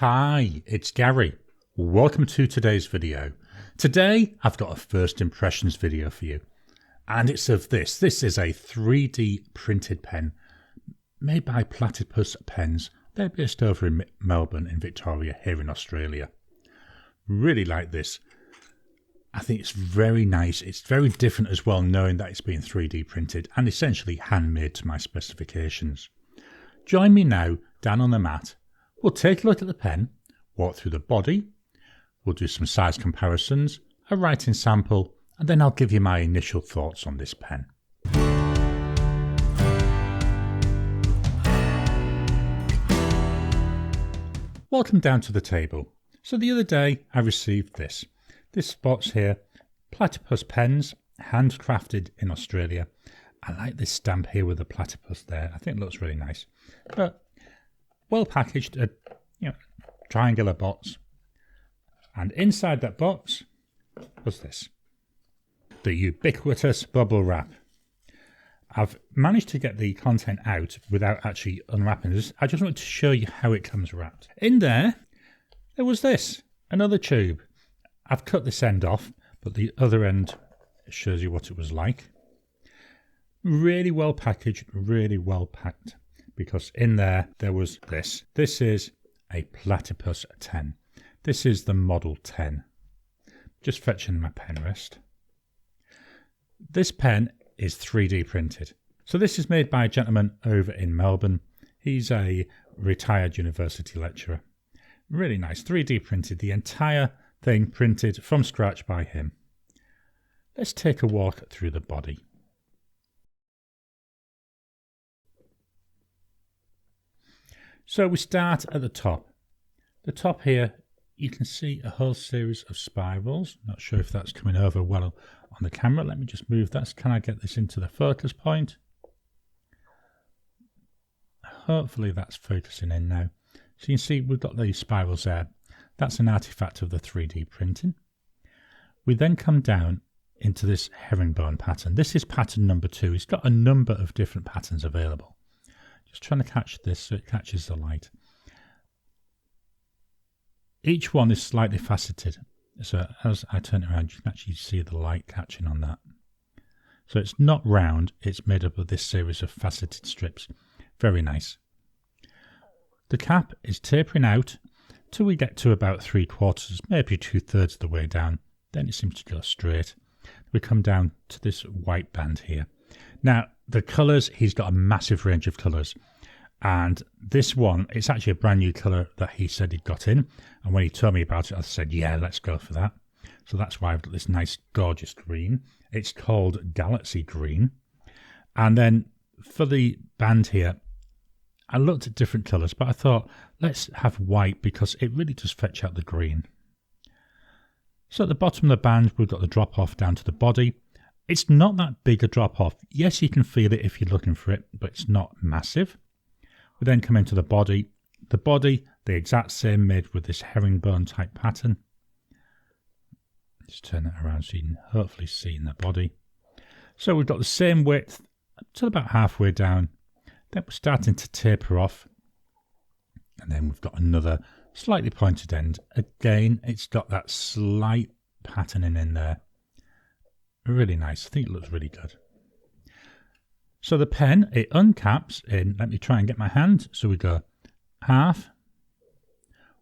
Hi, it's Gary. Welcome to today's video. Today I've got a first impressions video for you, and it's of this. This is a 3D printed pen made by Platypus Pens. They're based over in Melbourne in Victoria here in Australia. Really like this. I think it's very nice. It's very different as well, knowing that it's been 3D printed and essentially handmade to my specifications. Join me now down on the mat. We'll take a look at the pen, walk through the body, we'll do some size comparisons, a writing sample, and then I'll give you my initial thoughts on this pen. Welcome down to the table. So the other day I received this box here, Platypus Pens, handcrafted in Australia. I like this stamp here with the platypus there. I think it looks really nice. But well packaged, triangular box, and inside that box was this, the ubiquitous bubble wrap. I've managed to get the content out without actually unwrapping this. I just wanted to show you how it comes wrapped. In there was this, another tube. I've cut this end off, but the other end shows you what it was like. Really well packaged, really well packed. Because in there was this. This is a Platypus 10. This is the Model 10. Just fetching my pen rest. This pen is 3D printed. So this is made by a gentleman over in Melbourne. He's a retired university lecturer. Really nice. 3D printed. The entire thing printed from scratch by him. Let's take a walk through the body. So we start at the top. The top here, you can see a whole series of spirals. Not sure if that's coming over well on the camera. Let me just move that. Can I get this into the focus point? Hopefully that's focusing in now. So you can see we've got these spirals there. That's an artifact of the 3D printing. We then come down into this herringbone pattern. This is pattern number 2. It's got a number of different patterns available. Just trying to catch this so it catches the light. Each one is slightly faceted. So as I turn it around, you can actually see the light catching on that. So it's not round, it's made up of this series of faceted strips. Very nice. The cap is tapering out till we get to about 3/4, maybe 2/3 of the way down. Then it seems to go straight. We come down to this white band here. Now, the colours, he's got a massive range of colours. And this one, it's actually a brand new colour that he said he'd got in. And when he told me about it, I said, yeah, let's go for that. So that's why I've got this nice, gorgeous green. It's called Galaxy Green. And then for the band here, I looked at different colours, but I thought, let's have white because it really does fetch out the green. So at the bottom of the band, we've got the drop off down to the body. It's not that big a drop off. Yes, you can feel it if you're looking for it, but it's not massive. We then come into the body. The body, the exact same, made with this herringbone type pattern. Just turn that around so you can hopefully see in the body. So we've got the same width till about halfway down. Then we're starting to taper off. And then we've got another slightly pointed end. Again, it's got that slight patterning in there. Really nice. I think it looks really good. So the pen, it uncaps in, let me try and get my hand. So we go half,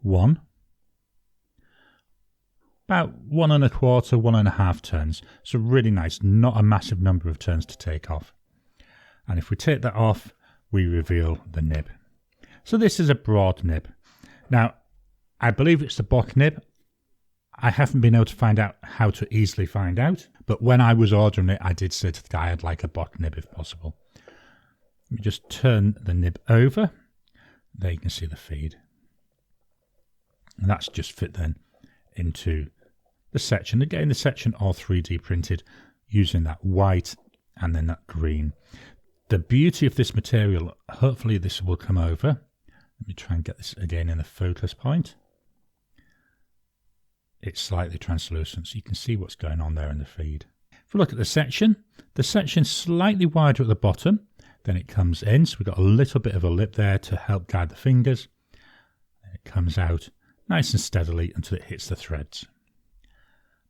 1, about 1 1/4, 1.5 turns. So really nice, not a massive number of turns to take off. And if we take that off, we reveal the nib. So this is a broad nib. Now, I believe it's the Bock nib. I haven't been able to find out how to easily find out, but when I was ordering it, I did say to the guy I'd like a Bock nib if possible. Let me just turn the nib over. There you can see the feed. And that's just fit then into the section. Again, the section all 3D printed using that white and then that green. The beauty of this material, hopefully this will come over. Let me try and get this again in the focus point. It's slightly translucent, so you can see what's going on there in the feed. If we look at the section's slightly wider at the bottom, then it comes in, so we've got a little bit of a lip there to help guide the fingers. Then it comes out nice and steadily until it hits the threads.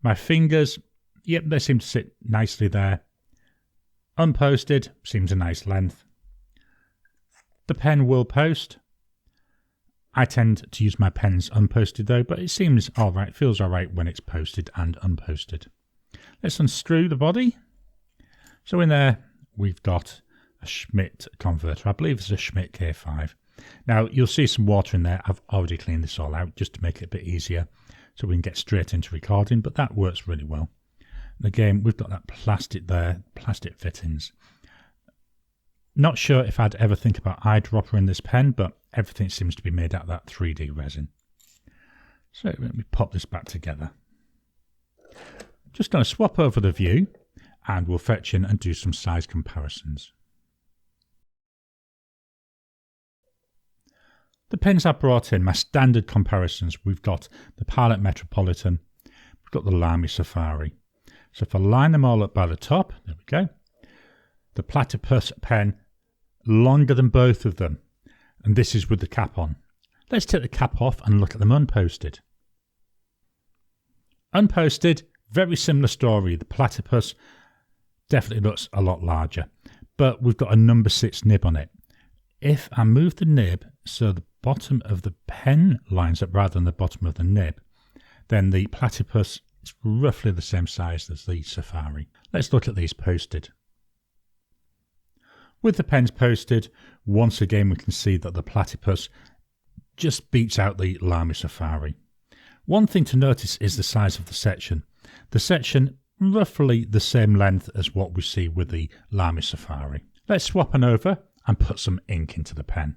My fingers, yep, they seem to sit nicely there. Unposted, seems a nice length. The pen will post. I tend to use my pens unposted though, but it seems alright, feels alright when it's posted and unposted. Let's unscrew the body. So in there we've got a Schmidt converter. I believe it's a Schmidt K5. Now you'll see some water in there. I've already cleaned this all out just to make it a bit easier so we can get straight into recording, but that works really well. And again, we've got that plastic there, plastic fittings. Not sure if I'd ever think about eyedropper in this pen, but everything seems to be made out of that 3D resin. So let me pop this back together. Just going to swap over the view and we'll fetch in and do some size comparisons. The pens I brought in, my standard comparisons, we've got the Pilot Metropolitan, we've got the Lamy Safari. So if I line them all up by the top, there we go. The Platypus pen, longer than both of them. And this is with the cap on. Let's take the cap off and look at them unposted. Unposted, very similar story. The Platypus definitely looks a lot larger. But we've got a number 6 nib on it. If I move the nib so the bottom of the pen lines up rather than the bottom of the nib, then the Platypus is roughly the same size as the Safari. Let's look at these posted. With the pens posted, once again we can see that the Platypus just beats out the Lamy Safari. One thing to notice is the size of the section. The section roughly the same length as what we see with the Lamy Safari. Let's swap on over and put some ink into the pen.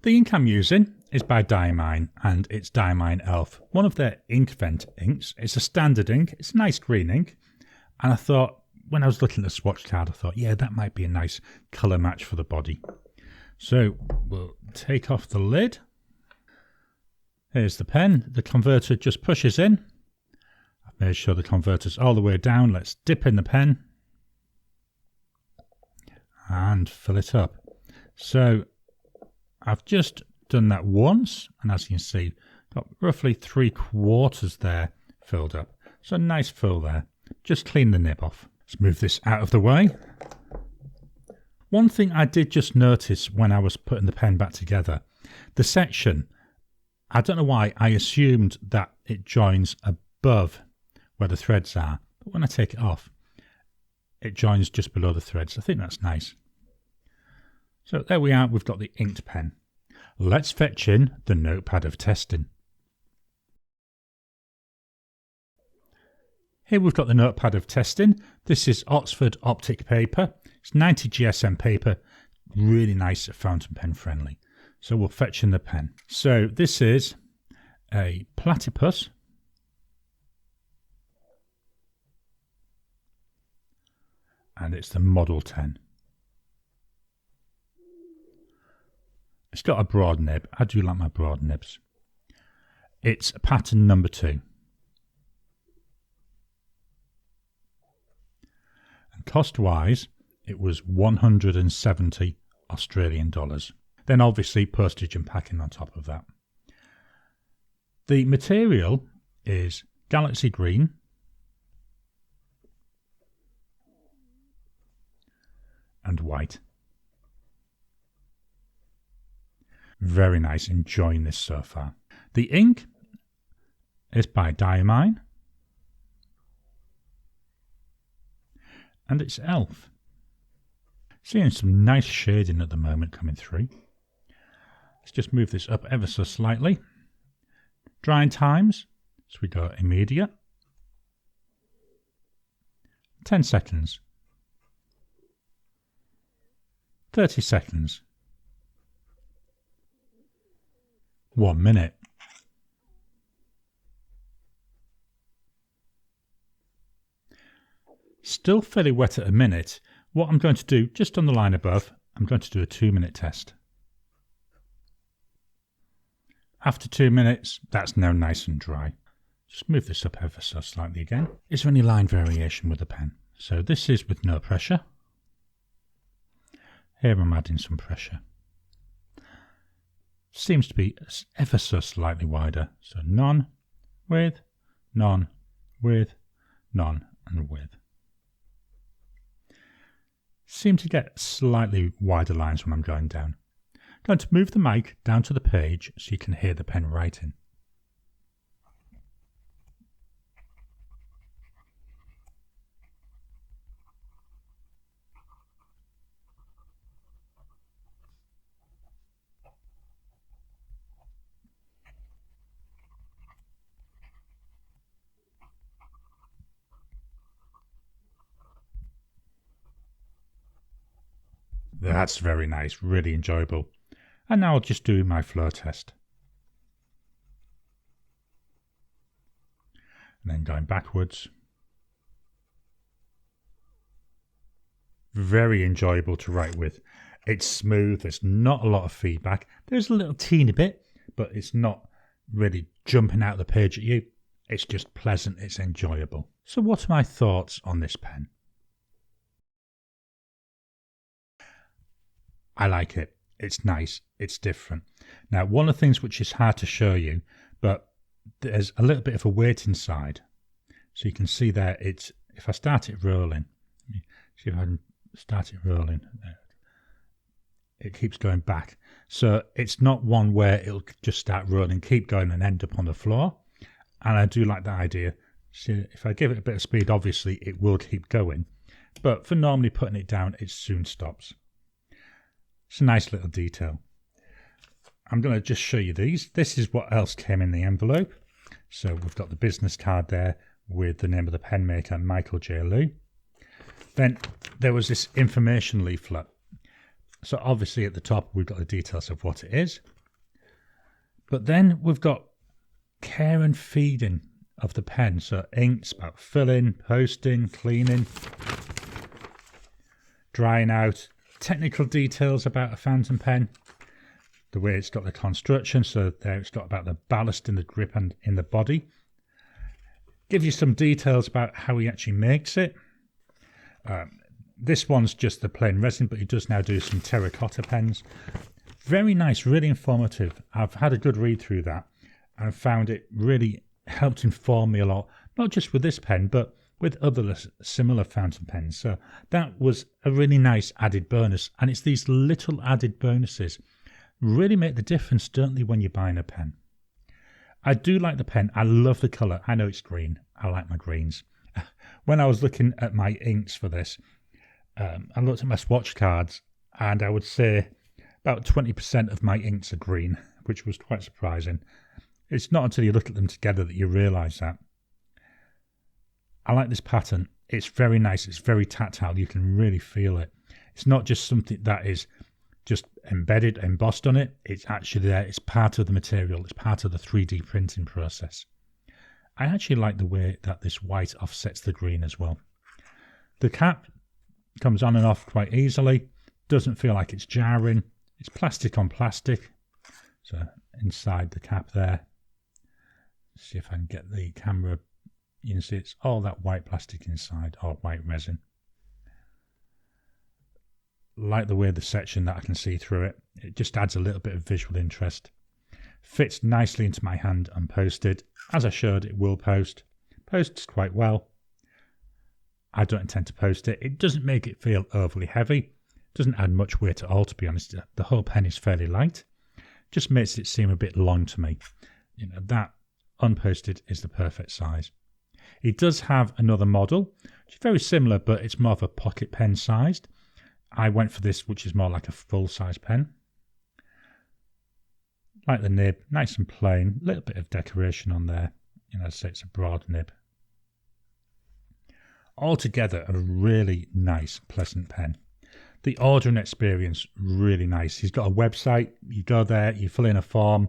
The ink I'm using is by Diamine and it's Diamine Elf, one of their ink vent inks. It's a standard ink, it's a nice green ink, and I thought when I was looking at the swatch card I thought yeah, that might be a nice colour match for the body. So we'll take off the lid. Here's the pen, the converter just pushes in. I've made sure the converter's all the way down. Let's dip in the pen and fill it up. So I've just done that once, and as you can see, got roughly 3/4 there filled up. So nice fill there. Just clean the nib off. Let's move this out of the way. One thing I did just notice when I was putting the pen back together, the section, I don't know why, I assumed that it joins above where the threads are, but when I take it off, it joins just below the threads. I think that's nice. So there we are, we've got the inked pen. Let's fetch in the notepad of testing. Here we've got the notepad of testing. This is Oxford Optic paper. It's 90 GSM paper, really nice, fountain pen friendly. So we'll fetch in the pen. So this is a Platypus. And it's the Model 10. It's got a broad nib. I do like my broad nibs. It's pattern number 2. And cost-wise, it was 170 Australian dollars. Then obviously postage and packing on top of that. The material is Galaxy Green. And white. Very nice, enjoying this so far. The ink is by Diamine. And it's Elf. Seeing some nice shading at the moment coming through. Let's just move this up ever so slightly. Drying times, so we go immediate. 10 seconds. 30 seconds. 1 minute. Still fairly wet at a minute. What I'm going to do, just on the line above, I'm going to do a 2-minute test. After 2 minutes, that's now nice and dry. Just move this up ever so slightly again. Is there any line variation with the pen? So this is with no pressure. Here I'm adding some pressure. seems to be ever so slightly wider. So none, with, none, with, none, and with. Seem to get slightly wider lines when I'm going down. I'm going to move the mic down to the page so you can hear the pen writing. That's very nice, really enjoyable. And now I'll just do my flow test. And then going backwards. Very enjoyable to write with. It's smooth, there's not a lot of feedback. There's a little teeny bit, but it's not really jumping out of the page at you. It's just pleasant, it's enjoyable. So what are my thoughts on this pen? I like it. It's nice. It's different. Now, one of the things which is hard to show you, but there's a little bit of a weight inside. So you can see there, it's, if I start it rolling, see if I can start it rolling, it keeps going back. So it's not one where it'll just start rolling, keep going and end up on the floor. And I do like that idea. So if I give it a bit of speed, obviously it will keep going. But for normally putting it down, it soon stops. It's a nice little detail. I'm going to just show you these. This is what else came in the envelope. So we've got the business card there with the name of the pen maker, Michael J. Lou. Then there was this information leaflet. So obviously at the top we've got the details of what it is. But then we've got care and feeding of the pen. So inks about filling, posting, cleaning, drying out. Technical details about a fountain pen, the way it's got the construction, so there it's got about the ballast in the grip and in the body. Give you some details about how he actually makes it. This one's just the plain resin, but he does now do some terracotta pens. Very nice, really informative. I've had a good read through that and found it really helped inform me a lot, not just with this pen, but with other similar fountain pens. So that was a really nice added bonus, and it's these little added bonuses really make the difference, don't they, when you're buying a pen. I do like the pen. I love the colour. I know it's green. I like my greens. When I was looking at my inks for this, I looked at my swatch cards, and I would say about 20% of my inks are green, which was quite surprising. It's not until you look at them together that you realise that. I like this pattern. It's very nice. It's very tactile. You can really feel it. It's not just something that is just embedded, embossed on it. It's actually there. It's part of the material. It's part of the 3D printing process. I actually like the way that this white offsets the green as well. The cap comes on and off quite easily. Doesn't feel like it's jarring. It's plastic on plastic. So inside the cap there. Let's see if I can get the camera. You can see it's all that white plastic inside, or white resin. Like the way the section that I can see through it. It just adds a little bit of visual interest. Fits nicely into my hand and posted. As I showed, it will post. Posts quite well. I don't intend to post it. It doesn't make it feel overly heavy. Doesn't add much weight at all, to be honest. The whole pen is fairly light. Just makes it seem a bit long to me. You know, that unposted is the perfect size. It does have another model, which is very similar, but it's more of a pocket pen sized. I went for this, which is more like a full-size pen. Like the nib, nice and plain, a little bit of decoration on there. You know, so it's a broad nib. Altogether, a really nice, pleasant pen. The ordering experience, really nice. He's got a website. You go there, you fill in a form,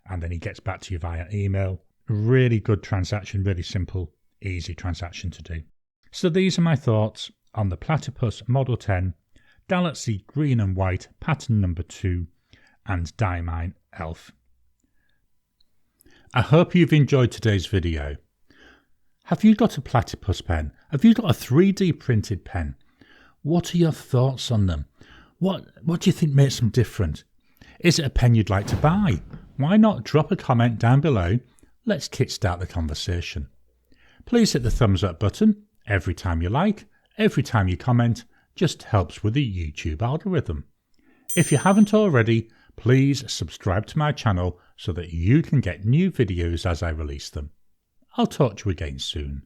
and then he gets back to you via email. Really good transaction, really simple, easy transaction to do. So these are my thoughts on the Platypus Model 10, Galaxy Green and White, pattern number 2, and Diamine Elf. I hope you've enjoyed today's video. Have you got a Platypus pen? Have you got a 3D printed pen? What are your thoughts on them? What do you think makes them different? Is it a pen you'd like to buy? Why not drop a comment down below? Let's kickstart the conversation. Please hit the thumbs up button every time you like, every time you comment, just helps with the YouTube algorithm. If you haven't already, please subscribe to my channel so that you can get new videos as I release them. I'll talk to you again soon.